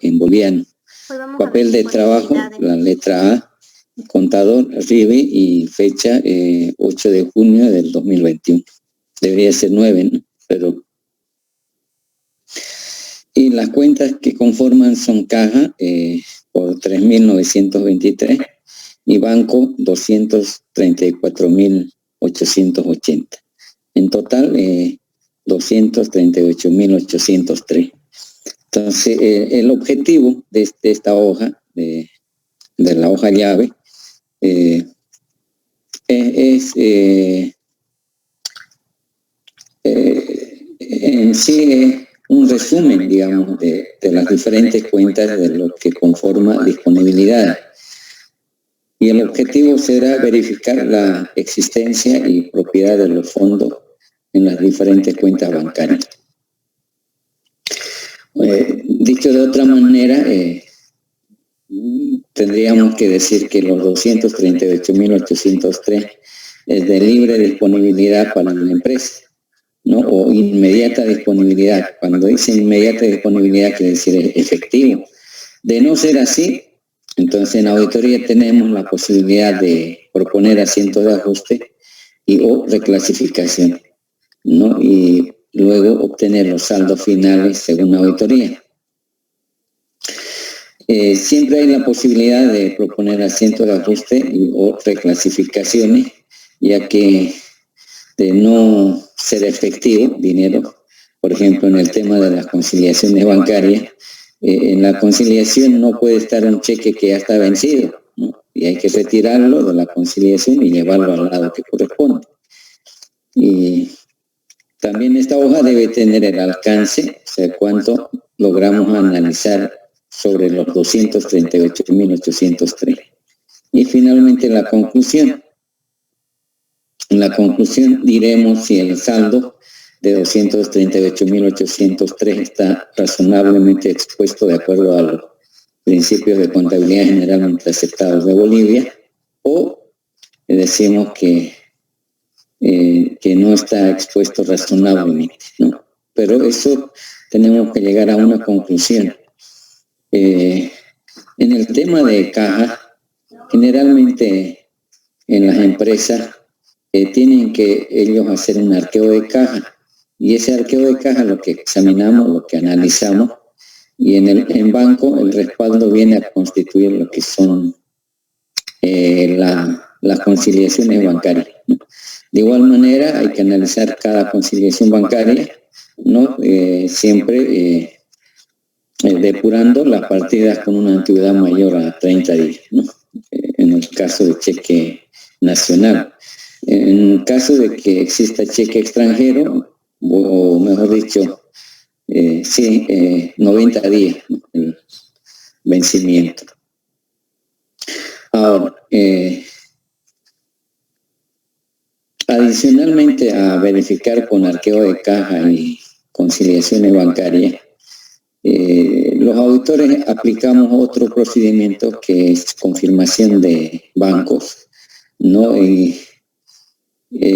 en boliviano. Papel de trabajo, la letra A, contador Ribe y fecha 8 de junio del 2021. Debería ser 9, ¿no? Pero... Y las cuentas que conforman son caja por 3.923 y banco 234.880. En total 238.803. Entonces el objetivo de esta hoja, de la hoja llave, en sí es un resumen, digamos, de las diferentes cuentas de lo que conforma disponibilidad. Y el objetivo será verificar la existencia y propiedad de los fondos en las diferentes cuentas bancarias. Dicho de otra manera, tendríamos que decir que los 238.803 es de libre disponibilidad para la empresa, ¿no? O inmediata disponibilidad. Cuando dice inmediata disponibilidad quiere decir efectivo. De no ser así, entonces en auditoría tenemos la posibilidad de proponer asientos de ajuste o reclasificación, ¿no? Y luego obtener los saldos finales según la auditoría. Siempre hay la posibilidad de proponer asientos de ajuste o reclasificaciones, ya que de no ser efectivo dinero, por ejemplo en el tema de las conciliaciones bancarias, en la conciliación no puede estar un cheque que ya está vencido, ¿no? Y hay que retirarlo de la conciliación y llevarlo al lado que corresponde. Y también esta hoja debe tener el alcance, o sea, cuánto logramos analizar sobre los 238.803. Y finalmente la conclusión. En la conclusión diremos si el saldo de 238.803 está razonablemente expuesto de acuerdo a los principios de contabilidad generalmente aceptados de Bolivia, o decimos que no está expuesto razonablemente, ¿no? Pero eso tenemos que llegar a una conclusión. En el tema de caja, generalmente en las empresas tienen que ellos hacer un arqueo de caja, y ese arqueo de caja lo que examinamos, lo que analizamos, y en banco el respaldo viene a constituir lo que son las conciliaciones bancarias, ¿no? De igual manera hay que analizar cada conciliación bancaria, ¿no? Siempre depurando las partidas con una antigüedad mayor a 30 días, ¿no? En el caso de cheque nacional. En caso de que exista cheque extranjero, o mejor dicho, 90 días, ¿no? El vencimiento. Ahora, adicionalmente a verificar con arqueo de caja y conciliaciones bancarias, los auditores aplicamos otro procedimiento que es confirmación de bancos, ¿no?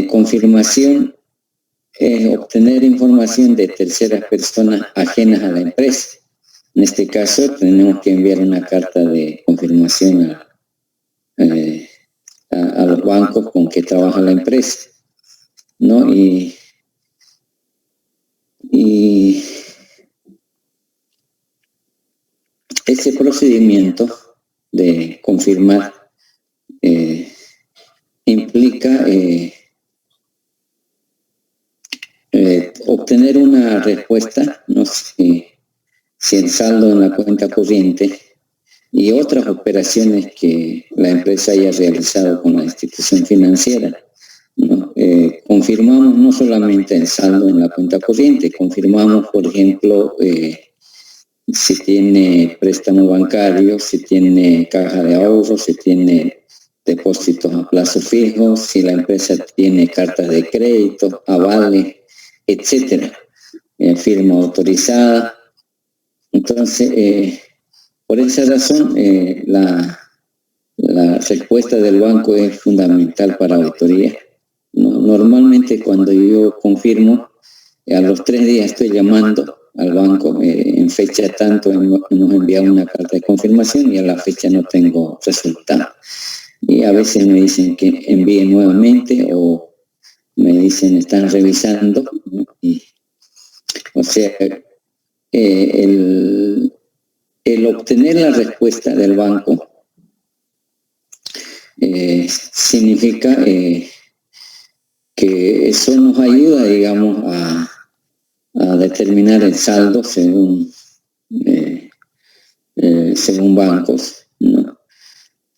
Confirmación es obtener información de terceras personas ajenas a la empresa. En este caso tenemos que enviar una carta de confirmación a los bancos con que trabaja la empresa, ¿no? Y ese procedimiento de confirmar implica obtener una respuesta, no sé si el saldo en la cuenta corriente y otras operaciones que la empresa haya realizado con la institución financiera, ¿no? Confirmamos no solamente el saldo en la cuenta corriente, confirmamos, por ejemplo, si tiene préstamo bancario, si tiene caja de ahorro, si tiene depósitos a plazo fijo, si la empresa tiene cartas de crédito, avales, etcétera, firma autorizada. Entonces, por esa razón, la respuesta del banco es fundamental para auditoría. Normalmente cuando yo confirmo, a los 3 días estoy llamando al banco, en fecha tanto nos enviaron una carta de confirmación y a la fecha no tengo resultado. Y a veces me dicen que envíe nuevamente o me dicen están revisando, ¿no? O sea, el obtener la respuesta del banco significa que eso nos ayuda, digamos, a determinar el saldo según bancos, ¿no?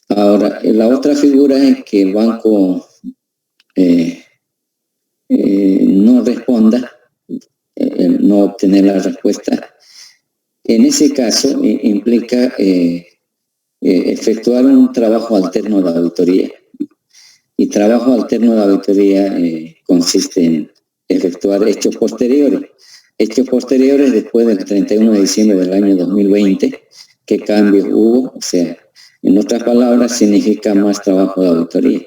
Ahora, la otra figura es que el banco no responda, no obtener la respuesta. En ese caso implica efectuar un trabajo alterno de auditoría. Y trabajo alterno de auditoría consiste en efectuar hechos posteriores después del 31 de diciembre del año 2020, qué cambios hubo, o sea, en otras palabras, significa más trabajo de auditoría.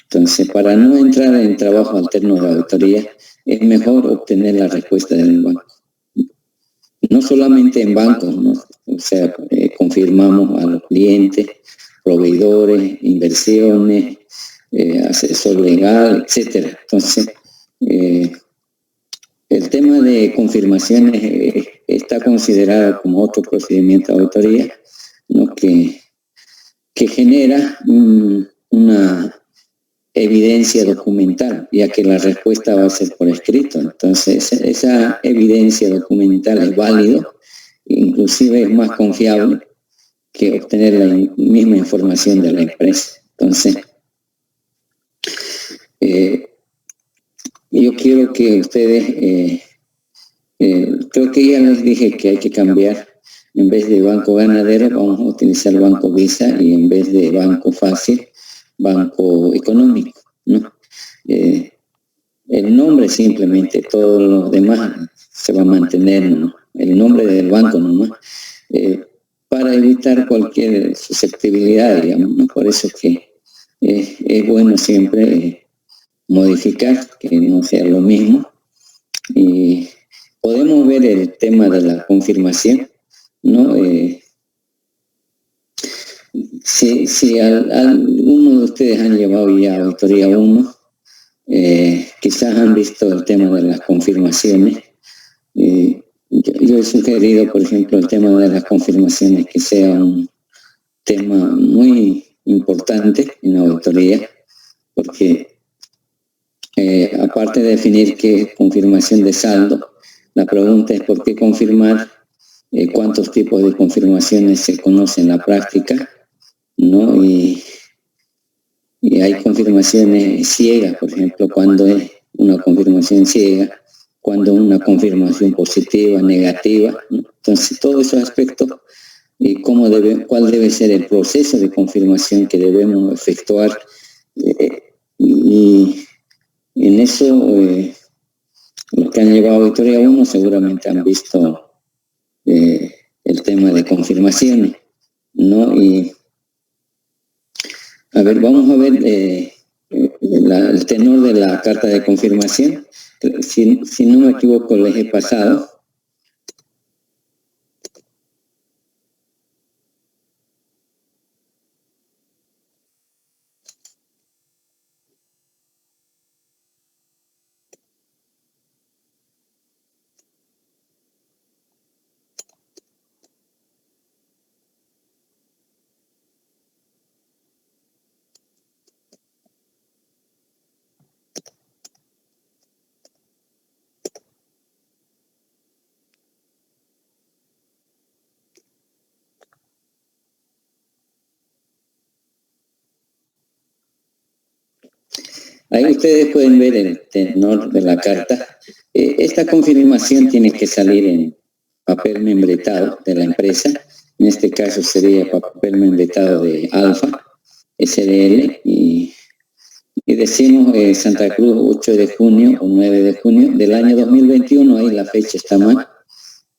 Entonces, para no entrar en trabajo alterno de auditoría, es mejor obtener la respuesta del banco. No solamente en bancos, ¿no? O sea, confirmamos a los clientes, proveedores, inversiones, asesor legal, etcétera. Entonces, el tema de confirmaciones está considerado como otro procedimiento de auditoría, ¿no? que genera una evidencia documental, ya que la respuesta va a ser por escrito. Entonces, esa evidencia documental es válido, inclusive es más confiable que obtener la misma información de la empresa. Entonces, yo quiero que ustedes, creo que ya les dije que hay que cambiar, en vez de Banco Ganadero vamos a utilizar Banco Visa y en vez de Banco Fácil, Banco Económico, ¿no? El nombre simplemente, todo lo demás se va a mantener, ¿no? El nombre del banco nomás, para evitar cualquier susceptibilidad, digamos, ¿no? Por eso que es bueno siempre modificar, que no sea lo mismo. Y podemos ver el tema de la confirmación, ¿no? Si alguno de ustedes han llevado ya auditoría 1, quizás han visto el tema de las confirmaciones. Yo he sugerido, por ejemplo, el tema de las confirmaciones que sea un tema muy importante en la auditoría, porque aparte de definir qué es confirmación de saldo, la pregunta es por qué confirmar, cuántos tipos de confirmaciones se conocen en la práctica, ¿no? Y hay confirmaciones ciegas, por ejemplo, cuando es una confirmación ciega, cuando es una confirmación positiva, negativa, ¿no? Entonces, todos esos aspectos, cuál debe ser el proceso de confirmación que debemos efectuar, y en eso, los que han llevado auditoría 1 seguramente han visto el tema de confirmaciones, ¿no? Y a ver, vamos a ver el tenor de la carta de confirmación. Si no me equivoco, les he pasado. Ahí ustedes pueden ver el tenor de la carta. Esta confirmación tiene que salir en papel membretado de la empresa. En este caso sería papel membretado de Alfa, SRL, y decimos Santa Cruz 8 de junio o 9 de junio del año 2021, ahí la fecha está mal,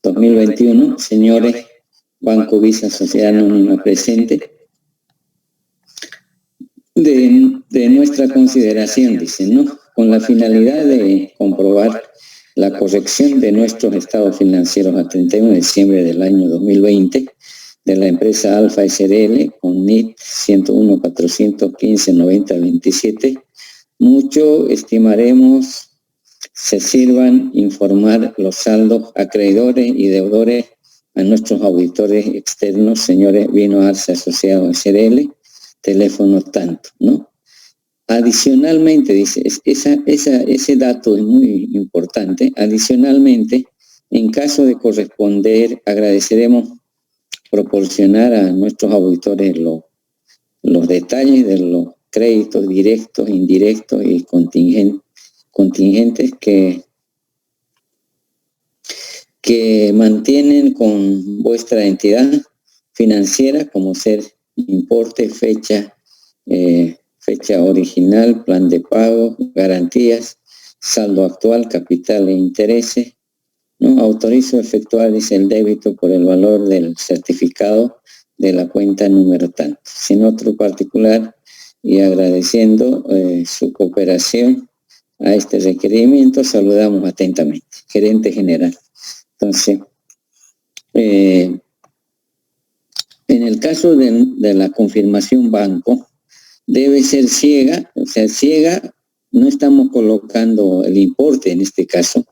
2021, señores, Banco Visa Sociedad Anónima presente, de nuestra consideración, dicen, ¿no? Con la finalidad de comprobar la corrección de nuestros estados financieros a 31 de diciembre del año 2020 de la empresa Alfa SRL con NIT 101-415-9027. Mucho estimaremos se sirvan informar los saldos acreedores y deudores a nuestros auditores externos, señores Vino Arce Asociados SRL, teléfono tanto, ¿no? Adicionalmente, dice, ese dato es muy importante. Adicionalmente, en caso de corresponder, agradeceremos proporcionar a nuestros auditores los detalles de los créditos directos, indirectos y contingentes que mantienen con vuestra entidad financiera, como ser importe, fecha original, plan de pago, garantías, saldo actual, capital e intereses. ¿No? Autorizo efectuar, dice, el débito por el valor del certificado de la cuenta número tanto. Sin otro particular y agradeciendo su cooperación a este requerimiento, saludamos atentamente. Gerente general. Entonces, en el caso de la confirmación banco, debe ser ciega, o sea, ciega, no estamos colocando el importe en este caso,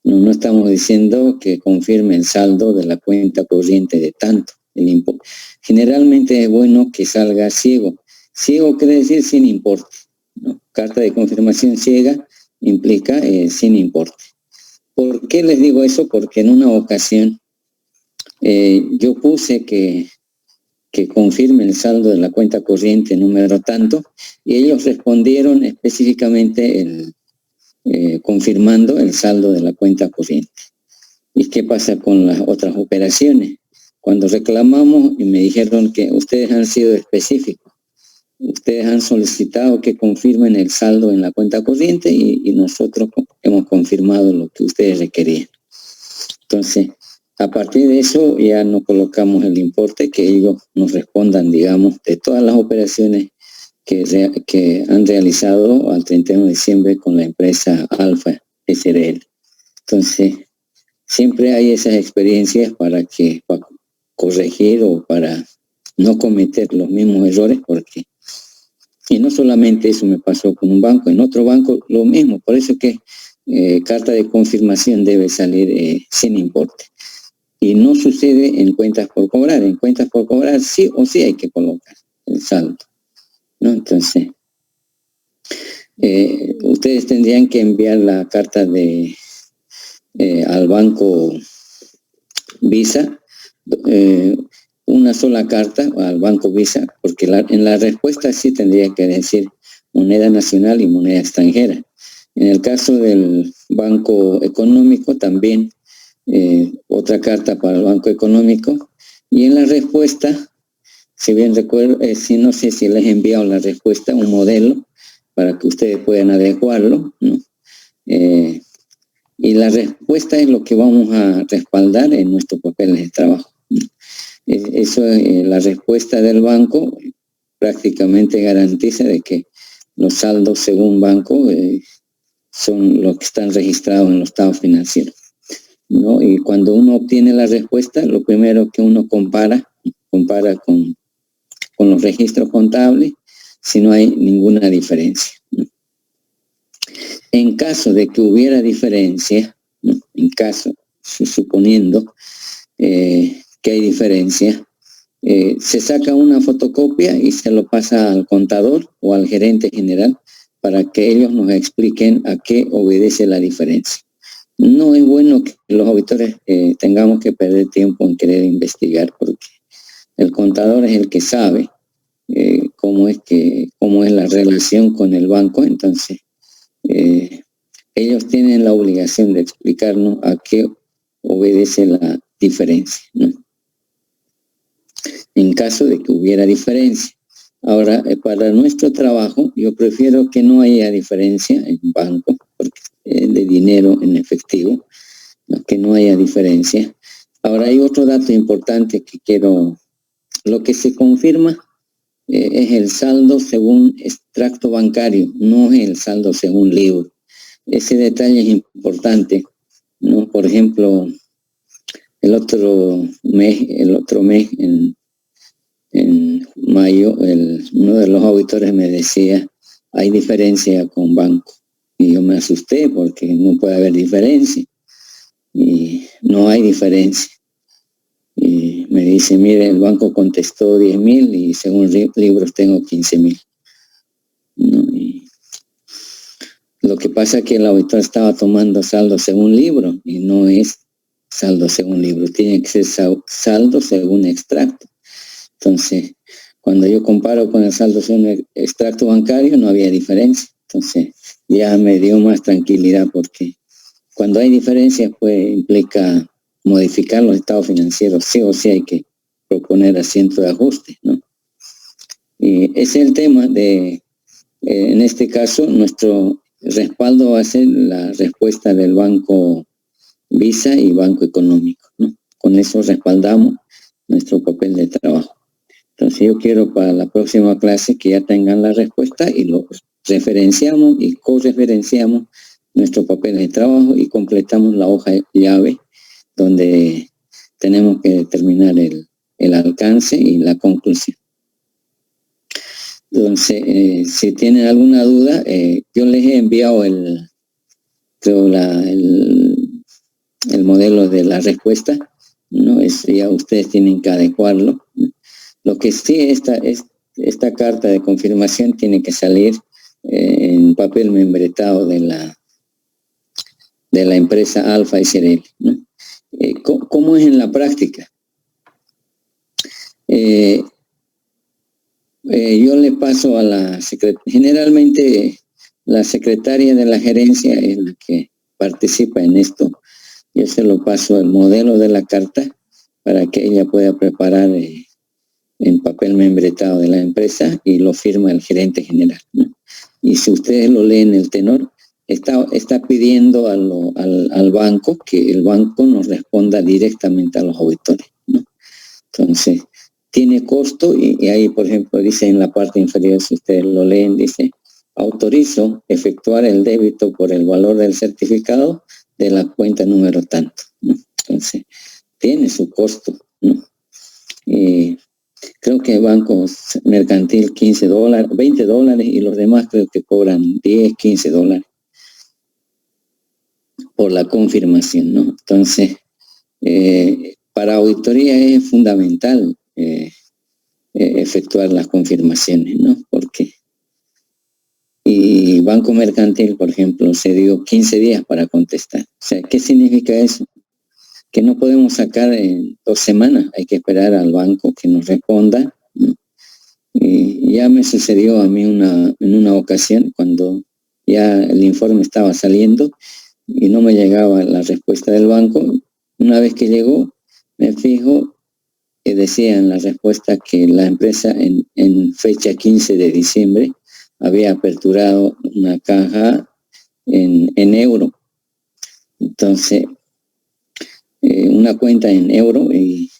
no estamos diciendo que confirme el saldo de la cuenta corriente de tanto, el importe. Generalmente es bueno que salga ciego. Ciego quiere decir sin importe, ¿no? Carta de confirmación ciega implica sin importe. ¿Por qué les digo eso? Porque en una ocasión yo puse que confirme el saldo de la cuenta corriente número tanto, y ellos respondieron específicamente confirmando el saldo de la cuenta corriente. ¿Y qué pasa con las otras operaciones? Cuando reclamamos y me dijeron que ustedes han sido específicos, ustedes han solicitado que confirmen el saldo en la cuenta corriente y nosotros hemos confirmado lo que ustedes requerían. Entonces, a partir de eso ya no colocamos el importe, que ellos nos respondan, digamos, de todas las operaciones que han realizado al 31 de diciembre con la empresa Alfa SRL. Entonces, siempre hay esas experiencias para corregir o para no cometer los mismos errores, porque, y no solamente eso me pasó con un banco, en otro banco lo mismo, por eso que carta de confirmación debe salir sin importe. Y no sucede en cuentas por cobrar. En cuentas por cobrar sí o sí hay que colocar el saldo, ¿no? Entonces, ustedes tendrían que enviar la carta al banco Visa, una sola carta al banco Visa, porque en la respuesta sí tendría que decir moneda nacional y moneda extranjera. En el caso del banco económico también otra carta para el banco económico, y en la respuesta, si bien recuerdo, no sé si les he enviado la respuesta, un modelo para que ustedes puedan adecuarlo, ¿no? Y la respuesta es lo que vamos a respaldar en nuestros papeles de trabajo. Eso, la respuesta del banco prácticamente garantiza de que los saldos según banco son los que están registrados en los estados financieros, ¿no? Y cuando uno obtiene la respuesta, lo primero que uno compara con los registros contables, si no hay ninguna diferencia, ¿no? En caso de que hubiera diferencia, ¿no? En caso, suponiendo que hay diferencia, se saca una fotocopia y se lo pasa al contador o al gerente general para que ellos nos expliquen a qué obedece la diferencia. No es bueno que los auditores tengamos que perder tiempo en querer investigar, porque el contador es el que sabe cómo es la relación con el banco. Entonces ellos tienen la obligación de explicarnos a qué obedece la diferencia, ¿no? En caso de que hubiera diferencia. Ahora, para nuestro trabajo, yo prefiero que no haya diferencia en banco, porque de dinero en efectivo, ¿no? Que no haya diferencia. Ahora, hay otro dato importante que lo que se confirma es el saldo según extracto bancario, no es el saldo según libro. Ese detalle es importante, ¿no? Por ejemplo, el otro mes en mayo, uno de los auditores me decía, hay diferencia con banco. Y yo me asusté porque no puede haber diferencia. Y no hay diferencia. Y me dice, mire, el banco contestó 10.000 y según libros tengo 15.000. ¿No? Y lo que pasa es que el auditor estaba tomando saldo según libro y no es saldo según libro, tiene que ser saldo según extracto. Entonces, cuando yo comparo con el saldo según extracto bancario, no había diferencia. Entonces, ya me dio más tranquilidad porque cuando hay diferencias, pues implica modificar los estados financieros. Sí o sí hay que proponer asiento de ajuste, ¿no? Y ese es el tema de, en este caso, nuestro respaldo va a ser la respuesta del Banco Visa y Banco Económico, ¿no? Con eso respaldamos nuestro papel de trabajo. Entonces yo quiero para la próxima clase que ya tengan la respuesta y lo referenciamos y correferenciamos nuestro papel de trabajo y completamos la hoja llave donde tenemos que determinar el alcance y la conclusión. Entonces, si tienen alguna duda, yo les he enviado el modelo de la respuesta, ¿no? Ya ustedes tienen que adecuarlo, ¿no? Lo que sí, esta carta de confirmación tiene que salir en papel membretado de la empresa Alfa y Cerel, ¿no? ¿Cómo es en la práctica? Yo le paso a la secretaria, generalmente la secretaria de la gerencia es la que participa en esto. Yo se lo paso el modelo de la carta para que ella pueda preparar en papel membretado de la empresa y lo firma el gerente general, ¿no? Y si ustedes lo leen el tenor, está pidiendo al banco que el banco nos responda directamente a los auditores, ¿no? Entonces, tiene costo y ahí, por ejemplo, dice en la parte inferior, si ustedes lo leen, dice, autorizo efectuar el débito por el valor del certificado de la cuenta número tanto, ¿no? Entonces, tiene su costo, ¿no? Creo que Banco Mercantil $15, $20 y los demás creo que cobran $10, $15 por la confirmación, ¿no? Entonces, para auditoría es fundamental efectuar las confirmaciones, ¿no? Porque y Banco Mercantil, por ejemplo, se dio 15 días para contestar. O sea, ¿qué significa eso? Que no podemos sacar en 2 semanas, hay que esperar al banco que nos responda, ¿no? Y ya me sucedió a mí en una ocasión cuando ya el informe estaba saliendo y no me llegaba la respuesta del banco. Una vez que llegó, me fijo que decía en la respuesta que la empresa en fecha 15 de diciembre había aperturado una caja en euro. Entonces, una cuenta en euro y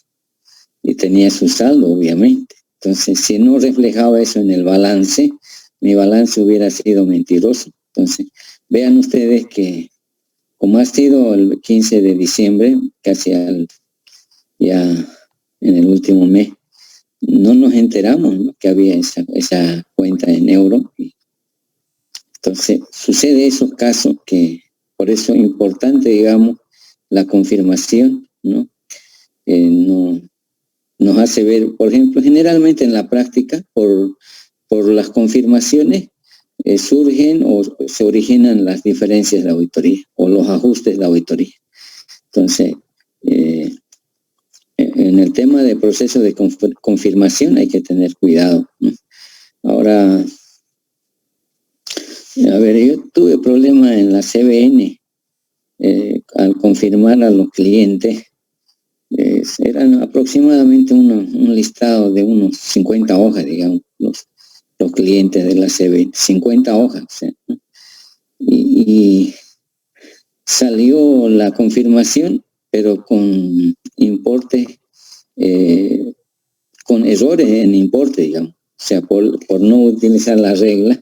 tenía su saldo, obviamente. Entonces, si no reflejaba eso en el balance, mi balance hubiera sido mentiroso. Entonces, vean ustedes que como ha sido el 15 de diciembre, casi ya en el último mes, no nos enteramos, ¿no?, que había esa cuenta en euro. Entonces, sucede esos casos que, por eso es importante, digamos, la confirmación, ¿no? Nos hace ver, por ejemplo, generalmente en la práctica, por las confirmaciones, surgen o se originan las diferencias de auditoría o los ajustes de auditoría. Entonces, en el tema de proceso de confirmación hay que tener cuidado, ¿no? Ahora, a ver, yo tuve problemas en la CBN al confirmar a los clientes. Eran aproximadamente un listado de unos 50 hojas, digamos, los clientes de la CBN, 50 hojas, ¿no? Y salió la confirmación, pero con importes, con errores en importe, digamos. O sea, por no utilizar la regla,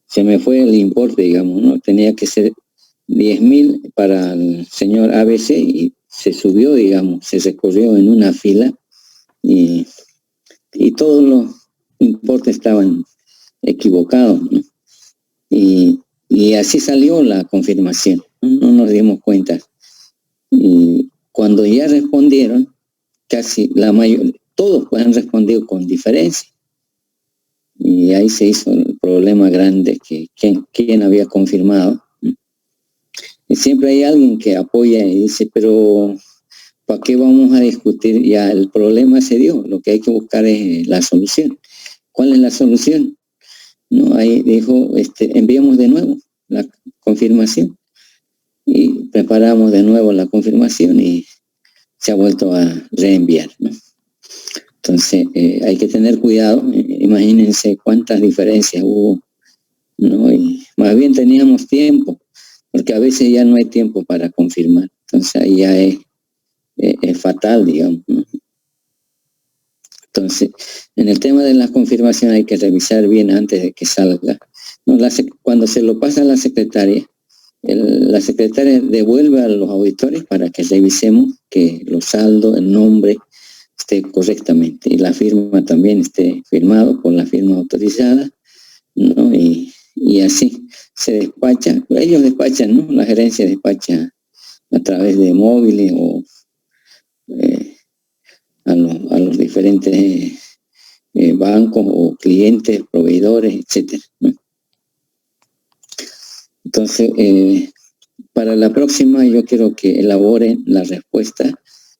se me fue el importe, digamos, ¿no? Tenía que ser 10.000 para el señor ABC y se subió, digamos, se recorrió en una fila y todos los importes estaban equivocados, ¿no? Y así salió la confirmación, no nos dimos cuenta. Y cuando ya respondieron, casi la mayoría, todos han respondido con diferencia. Y ahí se hizo el problema grande que quién había confirmado. Y siempre hay alguien que apoya y dice, pero ¿para qué vamos a discutir? Ya el problema se dio, lo que hay que buscar es la solución. ¿Cuál es la solución? No, ahí dijo, enviamos de nuevo la confirmación y preparamos de nuevo la confirmación y se ha vuelto a reenviar, ¿no? Entonces hay que tener cuidado. Imagínense cuántas diferencias hubo, ¿no? Y más bien teníamos tiempo, porque a veces ya no hay tiempo para confirmar. Entonces ahí ya es fatal, digamos, ¿no? Entonces, en el tema de la confirmación hay que revisar bien antes de que salga, ¿no? Cuando se lo pasa a la secretaria devuelve a los auditores para que revisemos que los saldos, el nombre esté correctamente y la firma también esté firmado por la firma autorizada, ¿no? Y así se despacha, ellos despachan, ¿no? La gerencia despacha a través de móviles o a los diferentes bancos o clientes, proveedores, etcétera, ¿no? Entonces, para la próxima yo quiero que elaboren la respuesta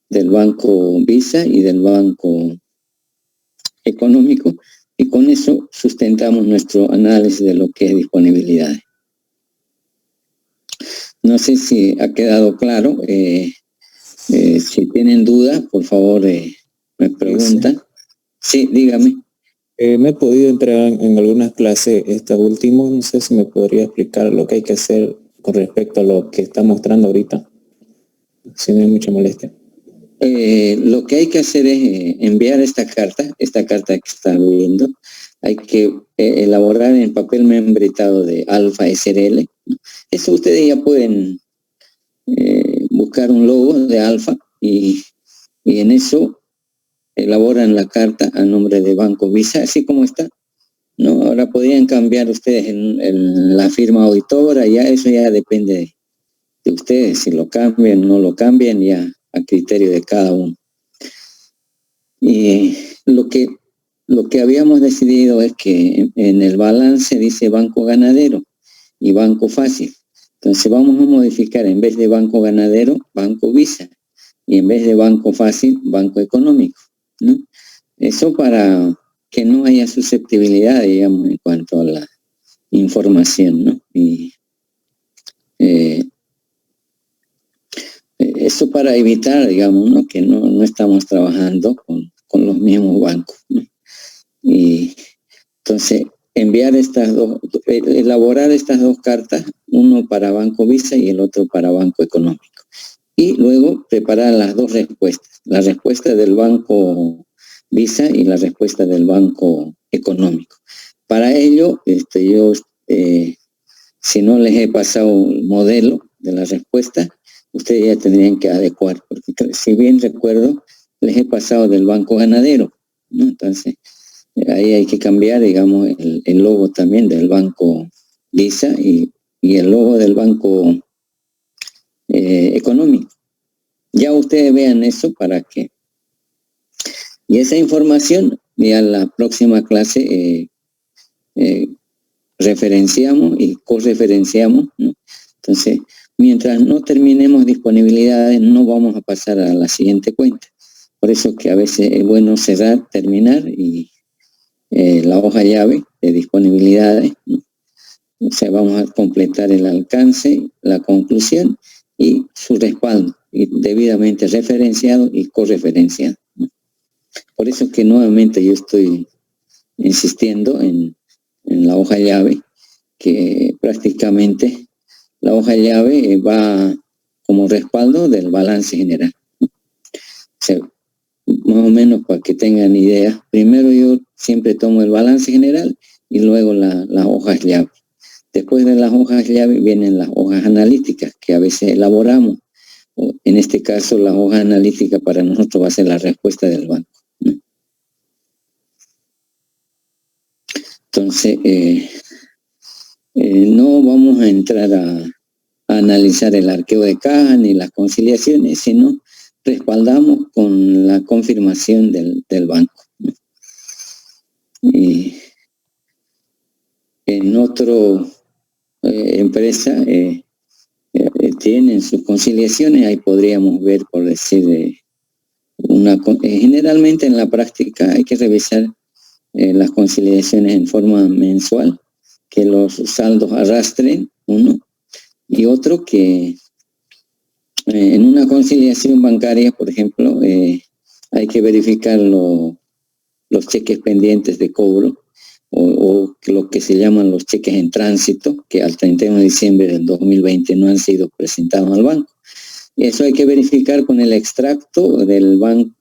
del Banco Visa y del Banco Económico, y con eso sustentamos nuestro análisis de lo que es disponibilidad. No sé si ha quedado claro. Si tienen dudas, por favor, me preguntan. Sí, dígame. Me he podido entrar en algunas clases, estas últimas, no sé si me podría explicar lo que hay que hacer con respecto a lo que está mostrando ahorita, si no hay mucha molestia. Lo que hay que hacer es enviar esta carta que está viendo. Hay que elaborar en papel membretado de Alfa SRL. Eso ustedes ya pueden buscar un logo de Alfa y en eso elaboran la carta a nombre de Banco Visa, así como está, ¿no? Ahora podrían cambiar ustedes en la firma auditora, ya eso ya depende de ustedes, si lo cambian o no lo cambian, ya a criterio de cada uno. Y lo que habíamos decidido es que en el balance dice Banco Ganadero y Banco Fácil. Entonces vamos a modificar, en vez de Banco Ganadero, Banco Visa, y en vez de Banco Fácil, Banco Económico, ¿no? Eso para que no haya susceptibilidad, digamos, en cuanto a la información, ¿no? Y eso para evitar, digamos, ¿no? Que no estamos trabajando con los mismos bancos, ¿no? Y entonces elaborar estas dos cartas, uno para Banco Visa y el otro para Banco Económico. Y luego preparar las dos respuestas, la respuesta del Banco Visa y la respuesta del Banco Económico. Para ello, yo, si no les he pasado el modelo de la respuesta, ustedes ya tendrían que adecuar, porque si bien recuerdo, les he pasado del Banco Ganadero, ¿no? Entonces, ahí hay que cambiar, digamos, el logo también del Banco Visa y el logo del Banco Económico. Ya ustedes vean eso para que... Y esa información, ya en la próxima clase referenciamos y correferenciamos, ¿no? Entonces, mientras no terminemos disponibilidades, no vamos a pasar a la siguiente cuenta. Por eso que a veces es bueno cerrar, terminar y la hoja llave de disponibilidades, ¿no? O sea, vamos a completar el alcance, la conclusión y su respaldo, y debidamente referenciado y correferenciado, ¿no? Por eso que nuevamente yo estoy insistiendo en la hoja llave, que prácticamente la hoja llave va como respaldo del balance general, ¿no? O sea, más o menos para que tengan idea, primero yo siempre tomo el balance general y luego las hojas llave. Después de las hojas llave vienen las hojas analíticas que a veces elaboramos. En este caso, la hoja analítica para nosotros va a ser la respuesta del banco, ¿no? Entonces, no vamos a entrar a analizar el arqueo de caja ni las conciliaciones, sino respaldamos con la confirmación del banco, ¿no? Y en otra empresa tienen sus conciliaciones, ahí podríamos ver, por decir, generalmente en la práctica hay que revisar las conciliaciones en forma mensual, que los saldos arrastren, uno, y otro que en una conciliación bancaria, por ejemplo, hay que verificar los cheques pendientes de cobro o lo que se llaman los cheques en tránsito, que al 31 de diciembre del 2020 no han sido presentados al banco. Y eso hay que verificar con el extracto del banco,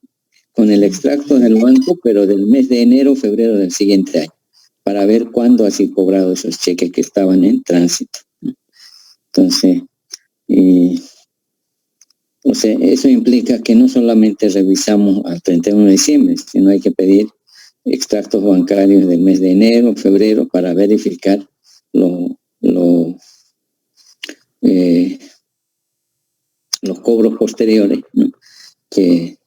pero del mes de enero o febrero del siguiente año, para ver cuándo ha sido cobrado esos cheques que estaban en tránsito. Entonces, o sea, eso implica que no solamente revisamos al 31 de diciembre, sino hay que pedir extractos bancarios del mes de enero, febrero, para verificar los cobros posteriores, ¿no? Que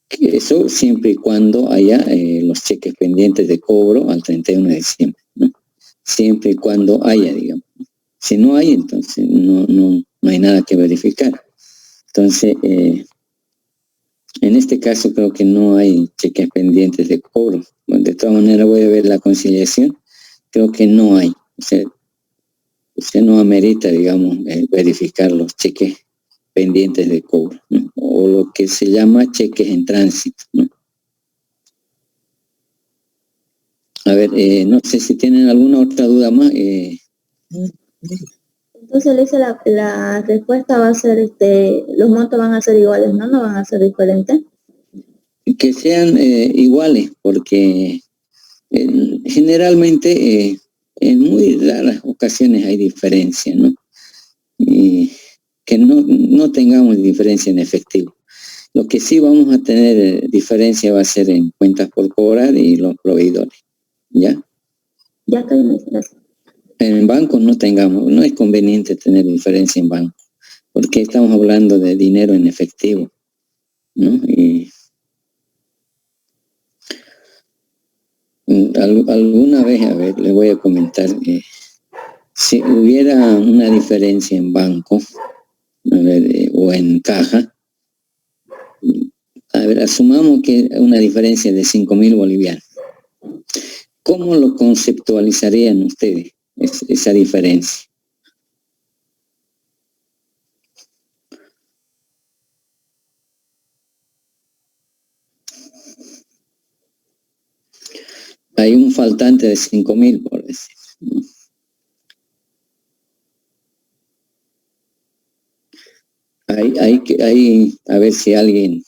eso siempre y cuando haya los cheques pendientes de cobro al 31 de diciembre, ¿no? Siempre y cuando haya, digamos. Si no hay, entonces no hay nada que verificar. Entonces, en este caso creo que no hay cheques pendientes de cobro. Bueno, de todas maneras voy a ver la conciliación. Creo que no hay. O sea, usted no amerita, digamos, verificar los cheques pendientes de cobro, ¿no? O lo que se llama cheques en tránsito, ¿no? A ver, no sé si tienen alguna otra duda más. Entonces le dice la respuesta va a ser, los montos van a ser iguales, ¿no? No van a ser diferentes. Que sean iguales, porque generalmente en muy raras ocasiones hay diferencia, ¿no? Y que no tengamos diferencia en efectivo. Lo que sí vamos a tener diferencia va a ser en cuentas por cobrar y los proveedores, ¿ya? Ya estoy, gracias. En bancos no es conveniente tener diferencia en banco, porque estamos hablando de dinero en efectivo, ¿no? Y alguna vez, a ver, les voy a comentar, si hubiera una diferencia en banco, a ver, o en caja, a ver, asumamos que una diferencia de 5.000 bolivianos. ¿Cómo lo conceptualizarían ustedes, esa diferencia? Hay un faltante de 5.000, por decir, ¿no? A ver si alguien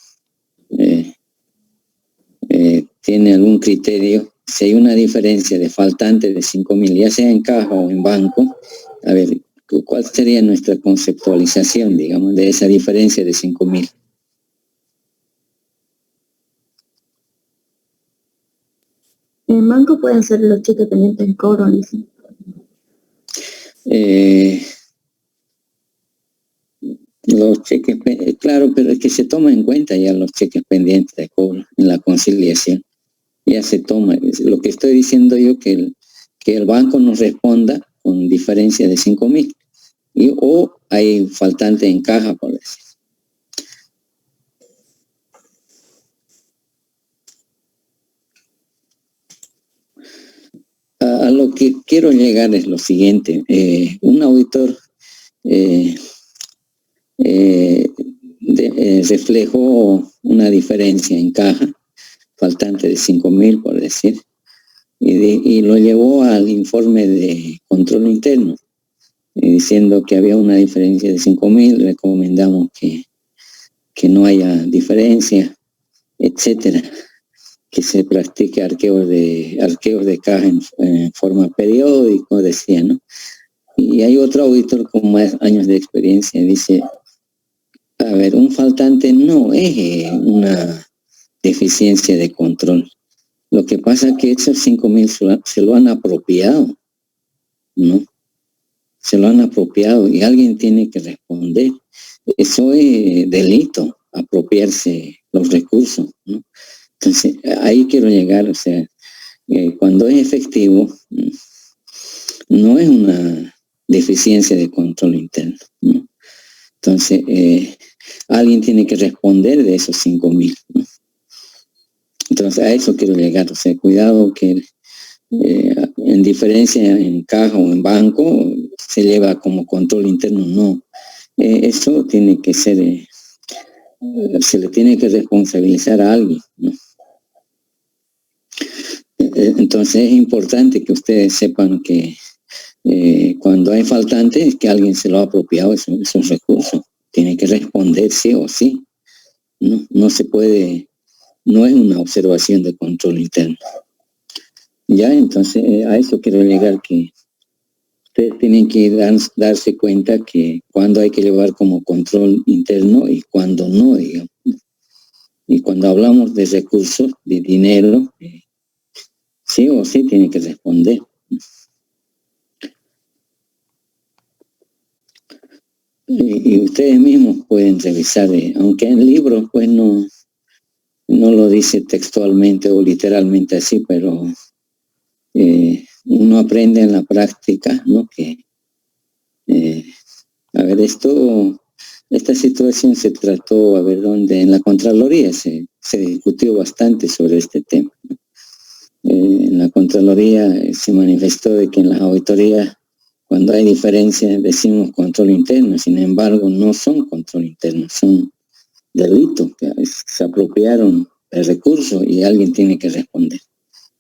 tiene algún criterio. Si hay una diferencia de faltante de 5.000, ya sea en caja o en banco, a ver, ¿cuál sería nuestra conceptualización, digamos, de esa diferencia de 5.000? En banco pueden ser los cheques pendientes de cobro, dice. Los cheques, claro, pero es que se toma en cuenta ya los cheques pendientes de cobro en la conciliación. Ya se toma. Lo que estoy diciendo yo, que el banco nos responda con diferencia de 5.000. O hay faltante en caja, por decir. A lo que quiero llegar es lo siguiente. Un auditor reflejó una diferencia en caja, faltante de 5.000, por decir, y lo llevó al informe de control interno, diciendo que había una diferencia de 5.000, recomendamos que no haya diferencia, etcétera, que se practique arqueos de caja en forma periódica, decía, ¿no? Y hay otro auditor con más años de experiencia, dice, a ver, un faltante no es una deficiencia de control. Lo que pasa es que esos 5,000 se lo han apropiado, ¿no? Se lo han apropiado y alguien tiene que responder. Eso es delito, apropiarse los recursos, ¿no? Entonces, ahí quiero llegar, o sea, cuando es efectivo, no es una deficiencia de control interno, ¿no? Entonces, alguien tiene que responder de esos 5,000, ¿no? Entonces, a eso quiero llegar, o sea, cuidado que en diferencia en caja o en banco se lleva como control interno, no. Eso tiene que ser, se le tiene que responsabilizar a alguien, ¿no? Entonces es importante que ustedes sepan que cuando hay faltantes, que alguien se lo ha apropiado esos recursos. Tiene que responder sí o sí. No se puede, no es una observación de control interno. Ya, entonces a eso quiero llegar, que ustedes tienen que darse cuenta que cuando hay que llevar como control interno y cuando no, digamos. Y cuando hablamos de recursos, de dinero, sí o sí tiene que responder. Y ustedes mismos pueden revisar, aunque en libros pues no lo dice textualmente o literalmente así, pero uno aprende en la práctica, ¿no? Que a ver, esta situación se trató, a ver, donde en la Contraloría se discutió bastante sobre este tema, ¿no? En la Contraloría se manifestó de que en las auditorías, cuando hay diferencias, decimos control interno, sin embargo, no son control interno, son delitos, que se apropiaron el recurso y alguien tiene que responder.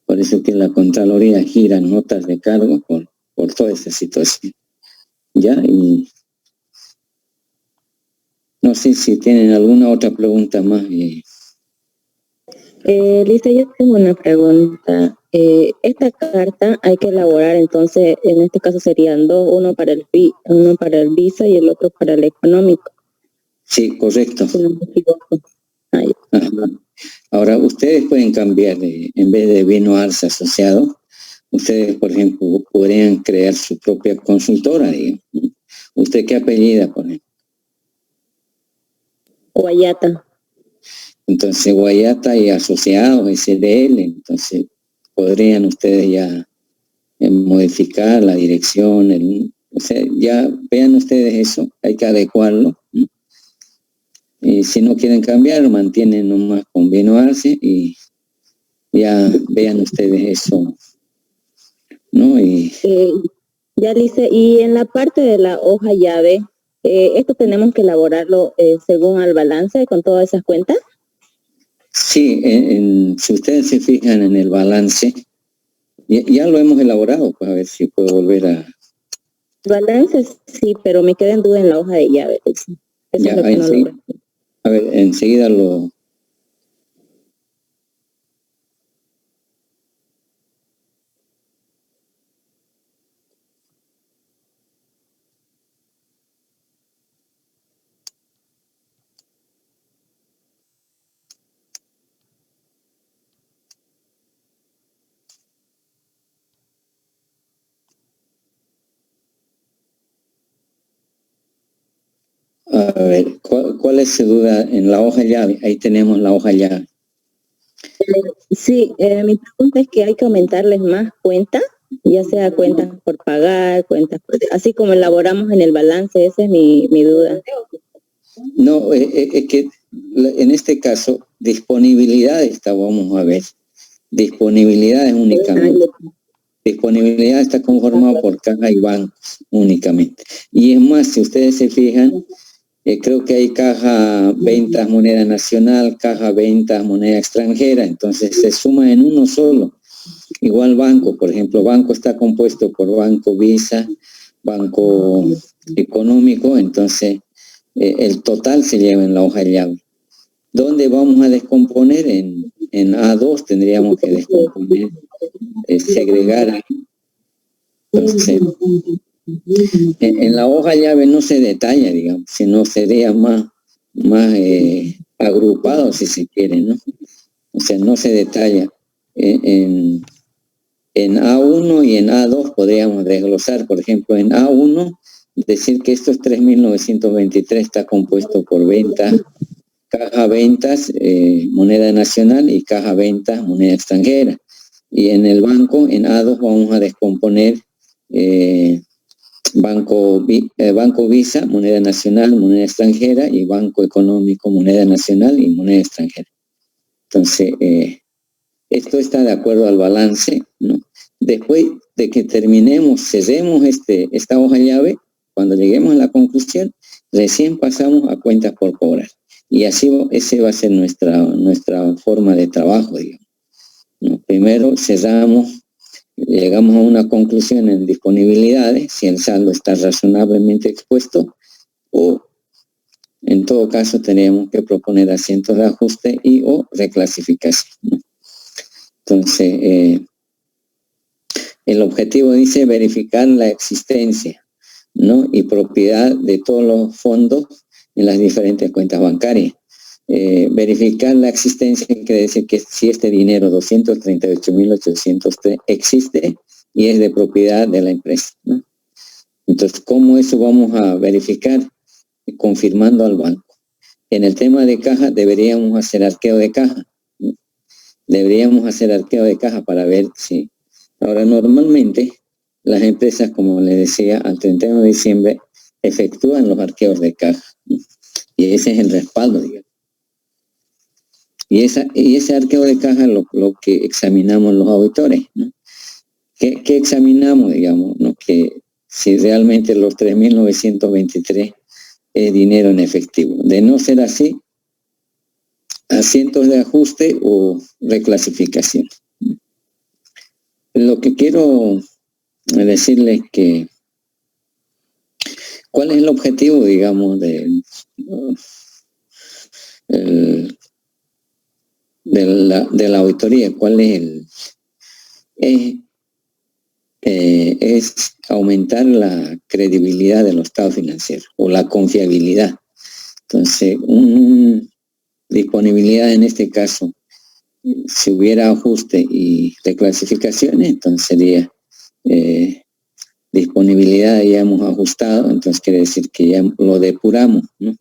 Por eso que la Contraloría gira notas de cargo por toda esa situación. Ya, y no sé si tienen alguna otra pregunta más. Lisa, yo tengo una pregunta. Esta carta hay que elaborar, entonces, en este caso serían dos, uno para el Visa y el otro para el económico. Sí, correcto. Si no me equivoco. Ajá. Ahora, ustedes pueden cambiar, en vez de Vino Arce asociado, ustedes, por ejemplo, podrían crear su propia consultora, digamos. ¿Usted qué apellida, por ejemplo? Guayata. Entonces, Guayata y asociados, SDL, entonces podrían ustedes ya modificar la dirección, o sea, ya vean ustedes eso, hay que adecuarlo, ¿no? Y si no quieren cambiar, mantienen nomás con Vino Arce y ya vean ustedes eso, ¿no? Y ya, Lice, y en la parte de la hoja llave, ¿esto tenemos que elaborarlo según al balance con todas esas cuentas? Sí, si ustedes se fijan en el balance, ya lo hemos elaborado, pues a ver si puedo volver a... Balance sí, pero me queda en duda en la hoja de llave. Eso ya, es lo que no logro. A ver, enseguida lo... A ver, ¿cuál es su duda en la hoja llave? Ahí tenemos la hoja llave. Sí, mi pregunta es que hay que aumentarles más cuentas, ya sea cuentas por pagar, así como elaboramos en el balance, esa es mi duda. No, es que en este caso, disponibilidad vamos a ver. Disponibilidad es únicamente. Disponibilidad está conformada por caja y bancos únicamente. Y es más, si ustedes se fijan, creo que hay caja ventas moneda nacional, caja ventas moneda extranjera, entonces se suma en uno solo. Igual banco, por ejemplo, banco está compuesto por banco Visa, banco económico, entonces el total se lleva en la hoja llave. ¿Dónde vamos a descomponer? En en A2 tendríamos que descomponer, segregar. Entonces, en la hoja llave no se detalla, digamos, sino sería más agrupado si se quiere, ¿no? O sea, no se detalla. En A1 y en A2 podríamos desglosar, por ejemplo, en A1, decir que estos 3.923 está compuesto por ventas, caja ventas, moneda nacional y caja ventas, moneda extranjera. Y en el banco, en A2 vamos a descomponer Banco Visa, moneda nacional, moneda extranjera, y Banco Económico, moneda nacional y moneda extranjera. Entonces, esto está de acuerdo al balance, ¿no? Después de que terminemos, cerremos esta hoja llave, cuando lleguemos a la conclusión, recién pasamos a cuentas por cobrar. Y así ese va a ser nuestra forma de trabajo, digamos, ¿no? Primero cerramos, llegamos a una conclusión en disponibilidades, si el saldo está razonablemente expuesto, o en todo caso tenemos que proponer asientos de ajuste y o reclasificación, ¿no? Entonces, el objetivo dice verificar la existencia, ¿no?, y propiedad de todos los fondos en las diferentes cuentas bancarias. Verificar la existencia quiere decir que si este dinero, 238.803, existe y es de propiedad de la empresa, ¿no? Entonces, ¿cómo eso vamos a verificar? Confirmando al banco. En el tema de caja deberíamos hacer arqueo de caja, ¿no? Deberíamos hacer arqueo de caja para ver si... Ahora, normalmente las empresas, como les decía, al 31 de diciembre efectúan los arqueos de caja, ¿no? Y ese es el respaldo, digamos. Y ese arqueo de caja lo que examinamos los auditores, ¿no? ¿Qué examinamos, digamos, ¿no? Que si realmente los 3.923 es dinero en efectivo. De no ser así, asientos de ajuste o reclasificación. Lo que quiero decirles que ¿cuál es el objetivo, digamos, de la auditoría? ¿Cuál es aumentar la credibilidad de los estados financieros o la confiabilidad? Entonces, disponibilidad en este caso, si hubiera ajuste y reclasificaciones, entonces sería disponibilidad ya hemos ajustado, entonces quiere decir que ya lo depuramos, ¿no?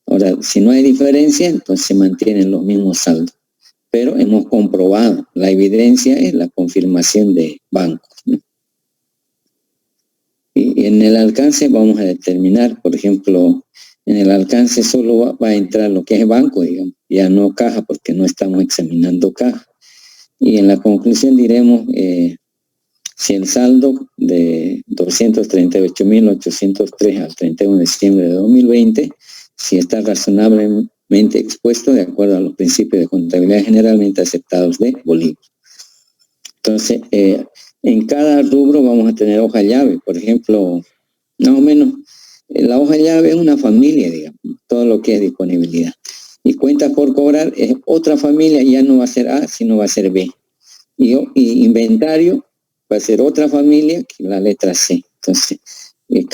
Ahora, si no hay diferencia, entonces se mantienen los mismos saldos, pero hemos comprobado, la evidencia es la confirmación de bancos, ¿no? Y en el alcance vamos a determinar, por ejemplo, en el alcance solo va a entrar lo que es banco, digamos, ya no caja, porque no estamos examinando caja. Y en la conclusión diremos si el saldo de 238.803 al 31 de diciembre de 2020, si está razonablemente expuesto de acuerdo a los principios de contabilidad generalmente aceptados de Bolivia. Entonces, en cada rubro vamos a tener hoja llave, por ejemplo, más o menos, la hoja llave es una familia, digamos, todo lo que es disponibilidad. Y cuentas por cobrar es otra familia, ya no va a ser A, sino va a ser B. Y inventario va a ser otra familia, que la letra C. Entonces,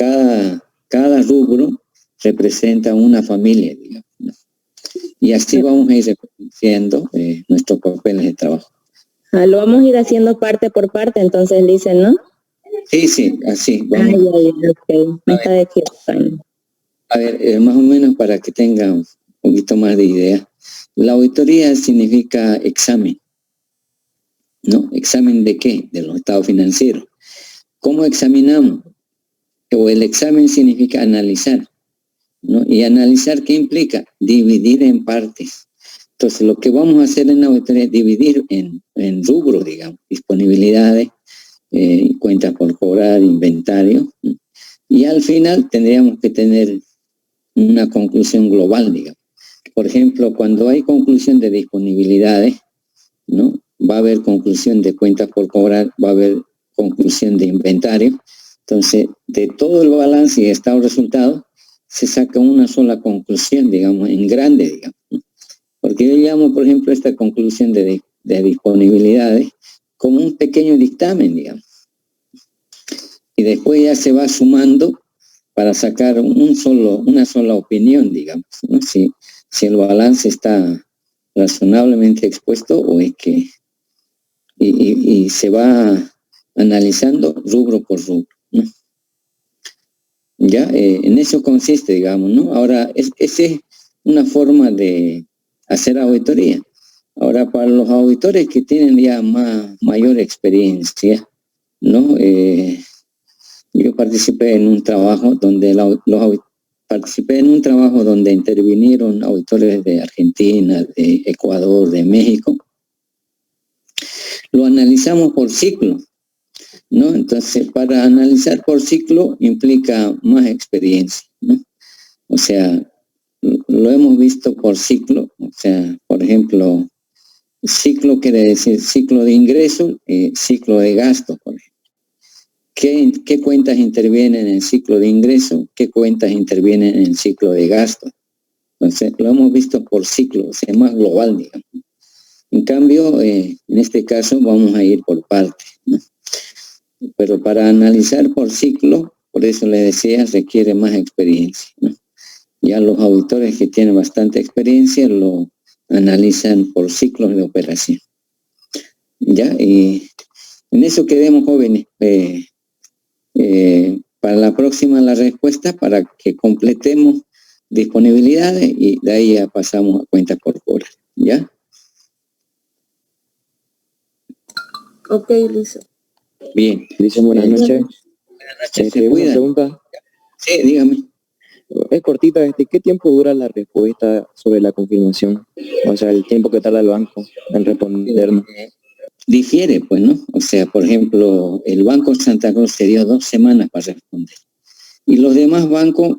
cada rubro representa una familia, digamos, ¿no? Y así vamos a ir reconociendo nuestros papeles de trabajo. Lo vamos a ir haciendo parte por parte, entonces dicen, ¿no? Sí, así. Okay. Me está equivocando. A ver, más o menos para que tenga un poquito más de idea. La auditoría significa examen, ¿no? ¿Examen de qué? De los estados financieros. ¿Cómo examinamos? O el examen significa analizar, ¿no? ¿Y analizar qué implica? Dividir en partes. Entonces, lo que vamos a hacer en la auditoría es dividir en rubros, digamos, disponibilidades, cuentas por cobrar, inventario, ¿no? Y al final tendríamos que tener una conclusión global, digamos. Por ejemplo, cuando hay conclusión de disponibilidades, ¿no? Va a haber conclusión de cuentas por cobrar, va a haber conclusión de inventario. Entonces, de todo el balance y estado resultado, se saca una sola conclusión, digamos, en grande, digamos, ¿no? Porque yo llamo, por ejemplo, esta conclusión de de disponibilidades como un pequeño dictamen, digamos. Y después ya se va sumando para sacar una sola opinión, digamos, ¿no? Si el balance está razonablemente expuesto o es que... Y se va analizando rubro por rubro, ¿no? Ya, en eso consiste, digamos, ¿no? Ahora, esa es una forma de hacer auditoría. Ahora, para los auditores que tienen ya mayor experiencia, ¿no? Yo participé en un trabajo donde intervinieron auditores de Argentina, de Ecuador, de México. Lo analizamos por ciclo, ¿no? Entonces, para analizar por ciclo implica más experiencia, ¿no? O sea, lo hemos visto por ciclo, o sea, por ejemplo, ciclo quiere decir ciclo de ingreso, ciclo de gasto, por ejemplo. ¿Qué cuentas intervienen en el ciclo de ingreso? ¿Qué cuentas intervienen en el ciclo de gasto? Entonces, lo hemos visto por ciclo, o sea, más global, digamos. En cambio, en este caso vamos a ir por partes, ¿no? Pero para analizar por ciclo, por eso le decía, requiere más experiencia, ¿no? Ya los auditores que tienen bastante experiencia lo analizan por ciclos de operación. Ya, y en eso quedemos, jóvenes. Para la próxima la respuesta para que completemos disponibilidades y de ahí ya pasamos a cuentas por hora, ¿ya? Ok, listo. Bien. Dice buenas noches. ¿Se Una cuidan? pregunta. Sí, dígame. Es cortita, ¿qué tiempo dura la respuesta sobre la confirmación? O sea, el tiempo que tarda el banco en respondernos. Difiere, pues, ¿no? O sea, por ejemplo, el Banco Santa Cruz se dio 2 semanas para responder. Y los demás bancos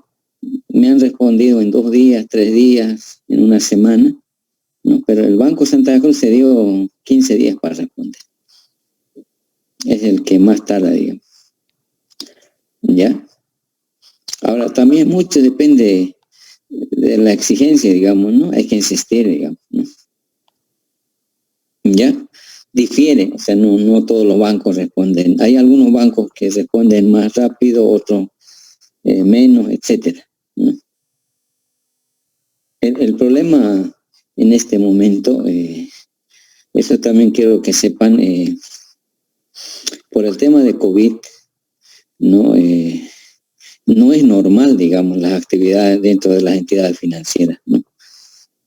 me han respondido en 2 días, 3 días, en una semana, ¿no? Pero el Banco Santa Cruz se dio 15 días para responder. Es el que más tarda, digamos. ¿Ya? Ahora, también mucho depende de la exigencia, digamos, ¿no? Hay que insistir, digamos, ¿no? ¿Ya? Difiere, o sea, no todos los bancos responden. Hay algunos bancos que responden más rápido, otros menos, etcétera, ¿no? El problema en este momento, eso también quiero que sepan, por el tema de COVID, ¿no? No es normal, digamos, las actividades dentro de las entidades financieras, ¿no?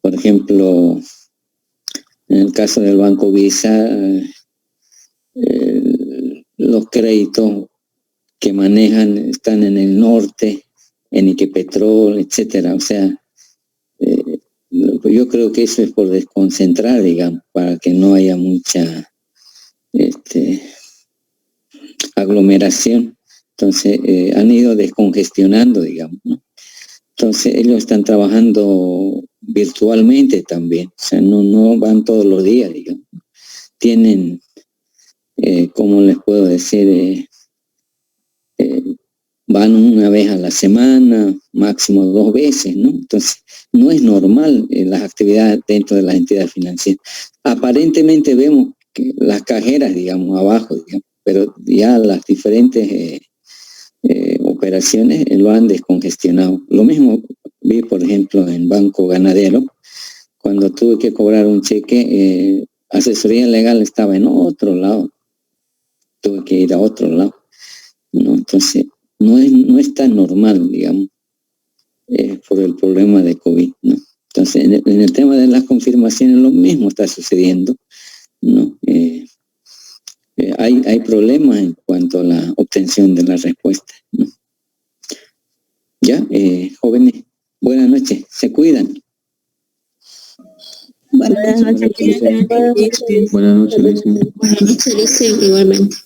Por ejemplo, en el caso del Banco Visa, los créditos que manejan están en el norte, en Iquepetrol, etcétera. O sea, yo creo que eso es por desconcentrar, digamos, para que no haya mucha aglomeración. Entonces, han ido descongestionando, digamos, ¿no? Entonces, ellos están trabajando virtualmente también, o sea, no van todos los días, digamos. Tienen, ¿cómo les puedo decir? Van una vez a la semana, máximo 2 veces, ¿no? Entonces, no es normal las actividades dentro de las entidades financieras. Aparentemente vemos que las cajeras, digamos, abajo, digamos, pero ya las diferentes operaciones lo han descongestionado. Lo mismo vi, por ejemplo, en Banco Ganadero, cuando tuve que cobrar un cheque, asesoría legal estaba en otro lado, tuve que ir a otro lado, ¿no? Entonces, no es tan normal, digamos, por el problema de COVID, ¿no? Entonces, en el tema de las confirmaciones lo mismo está sucediendo, ¿no? Hay problemas en cuanto a la obtención de la respuesta, ¿no? Ya, jóvenes, buenas noches, se cuidan. Buenas noches. Buenas noches. Buenas noches, dice igualmente.